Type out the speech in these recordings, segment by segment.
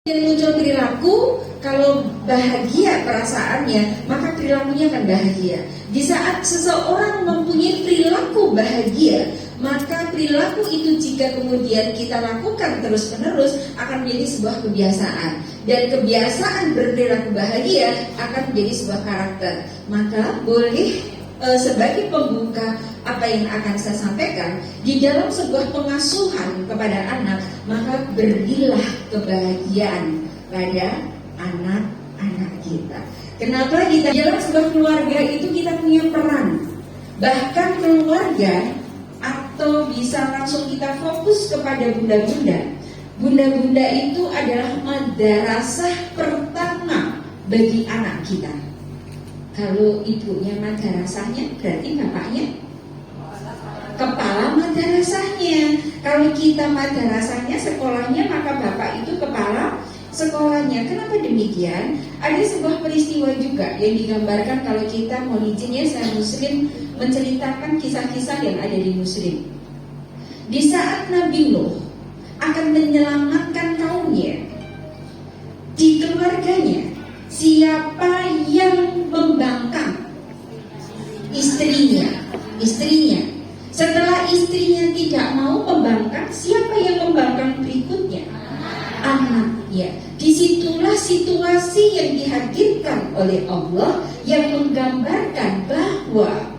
Yang muncul perilaku, kalau bahagia perasaannya, maka perilakunya akan bahagia. Di saat seseorang mempunyai perilaku bahagia, maka perilaku itu jika kemudian kita lakukan terus-menerus akan menjadi sebuah kebiasaan. Dan kebiasaan berperilaku bahagia akan menjadi sebuah karakter. Maka boleh sebagai pembuka apa yang akan saya sampaikan, di dalam sebuah pengasuhan kepada anak, maka berilah kebahagiaan pada anak-anak kita. Kenapa di dalam sebuah keluarga itu kita punya peran, bahkan keluarga, atau bisa langsung kita fokus kepada bunda-bunda. Bunda-bunda itu adalah madrasah pertama bagi anak kita. Kalau ibunya madrasahnya, berarti bapaknya kepala madrasahnya. Kalau kita madrasahnya, sekolahnya, maka bapak itu kepala sekolahnya. Kenapa demikian? Ada sebuah peristiwa juga yang digambarkan kalau kita mau izin ya, saya muslim, menceritakan kisah-kisah yang ada di muslim. Di saat Nabi Nuh akan menyelamatkan kaumnya, di keluarganya, siapa yang membangkang? Istrinya. Setelah istrinya tidak mau membangkang, siapa yang membangkang berikutnya? Anaknya. Disitulah situasi yang dihadirkan oleh Allah yang menggambarkan bahwa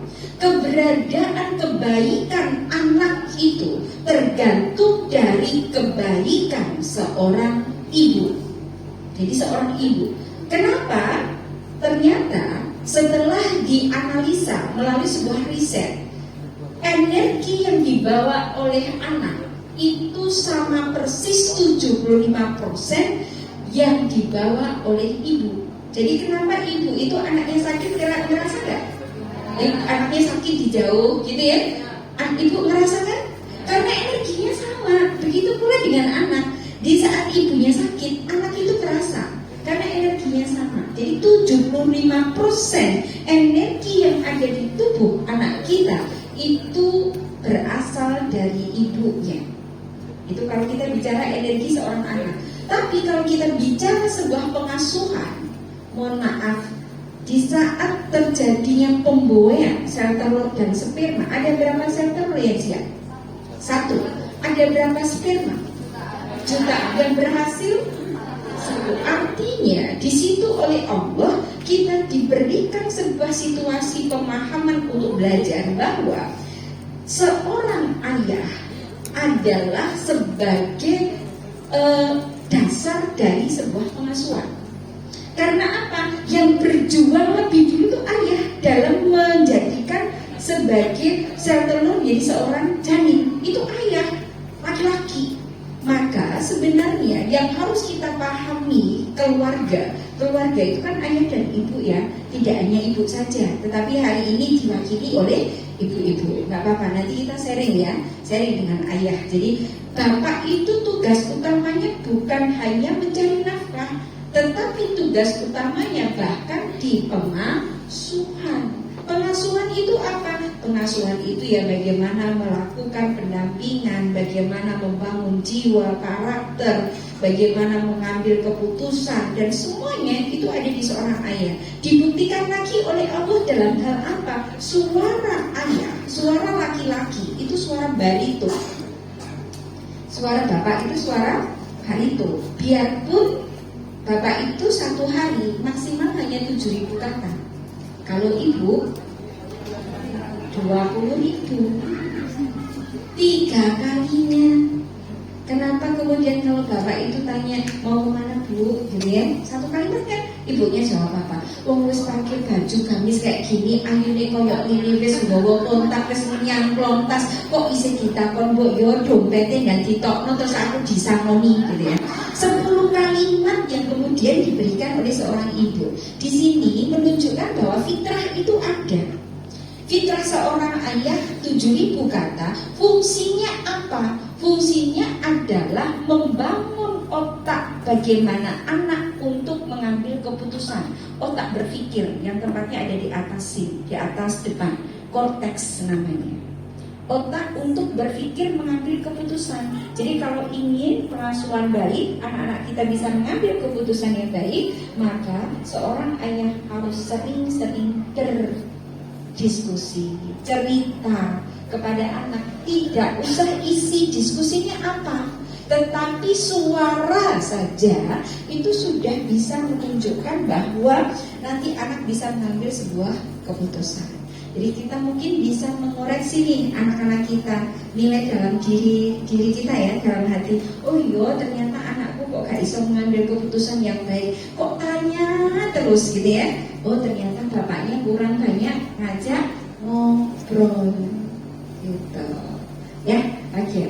keberadaan kebaikan anak itu tergantung dari kebaikan seorang ibu. Jadi seorang ibu. Kenapa? Ternyata setelah dianalisa melalui sebuah riset, energi yang dibawa oleh anak itu sama persis 75% yang dibawa oleh ibu. Jadi kenapa ibu itu anaknya sakit ngerasa gak? Anaknya sakit di jauh gitu ya, ibu ngerasa kan? Karena energinya sama. Begitu pula dengan anak. Di saat ibunya sakit, anak itu terasa karena energinya sama. Jadi 75% energi yang ada di tubuh anak kita itu berasal dari ibunya. Itu kalau kita bicara energi seorang anak. Tapi kalau kita bicara sebuah pengasuhan, mohon maaf, di saat terjadinya pembuahan sel telur dan sperma, ada berapa sel telur yang siap? 1. Ada berapa sperma? Juta. Yang berhasil? 1. Artinya di situ oleh Allah kita diberikan sebuah situasi pemahaman untuk belajar bahwa seorang ayah adalah sebagai dasar dari sebuah pengasuhan. Karena apa? Yang berjuang lebih dulu itu ayah dalam menjadikan sebagai sel telur menjadi seorang janin. Itu ayah, laki-laki. Maka sebenarnya yang harus kita pahami keluarga itu kan ayah dan ibu ya. Tidak hanya ibu saja, tetapi hari ini diwakili oleh ibu-ibu. Gak apa-apa, nanti kita sharing ya, sharing dengan ayah. Jadi bapak itu tugas utamanya bukan hanya mencari nafkah, tetapi tugas utamanya bahkan di pengasuhan. Pengasuhan itu apa? Pengasuhan itu ya bagaimana melakukan pendampingan, bagaimana membangun jiwa, karakter, bagaimana mengambil keputusan, dan semuanya itu ada di seorang ayah. Dibuktikan lagi oleh Allah dalam hal apa? Suara ayah, suara laki-laki itu suara barito. Suara bapak itu suara barito. Biarpun bapak itu satu hari maksimal hanya 7.000 kata. Kalau ibu 20.000, 3 kalinya. Kenapa kemudian kalau bapak itu tanya mau kemana bu, gitu ya, 1 kalimat kan ibunya jawab apa? Wong wis pakai baju gamis kayak gini, ayune koyok ini, wis nggawa kontak, wis nyamplong tas, kok isi ditakon mbok yo dompete dan ditokno terus aku disangoni, gitu ya. 10 kalimat yang kemudian diberikan oleh seorang ibu. Di sini menunjukkan bahwa fitrah itu ada. Fitrah seorang ayah 7.000 kata. Fungsinya apa? Fungsinya adalah membangun otak bagaimana anak untuk mengambil keputusan. Otak berpikir yang tempatnya ada di atas sini, di atas depan, korteks namanya. otak untuk berpikir mengambil keputusan. Jadi kalau ingin pengasuhan baik, anak-anak kita bisa mengambil keputusan yang baik, maka seorang ayah harus sering-sering berdiskusi, cerita kepada anak. Tidak usah isi diskusinya apa, tetapi suara saja itu sudah bisa menunjukkan bahwa nanti anak bisa mengambil sebuah keputusan. Jadi kita mungkin bisa mengoreksi nih anak-anak kita, nilai dalam diri kita ya, dalam hati. Oh iya, ternyata anakku kok gak bisa mengambil keputusan yang baik, kok tanya terus gitu ya. Oh ternyata bapaknya kurang banyak ngajak ngobrol gitu ya. Oke.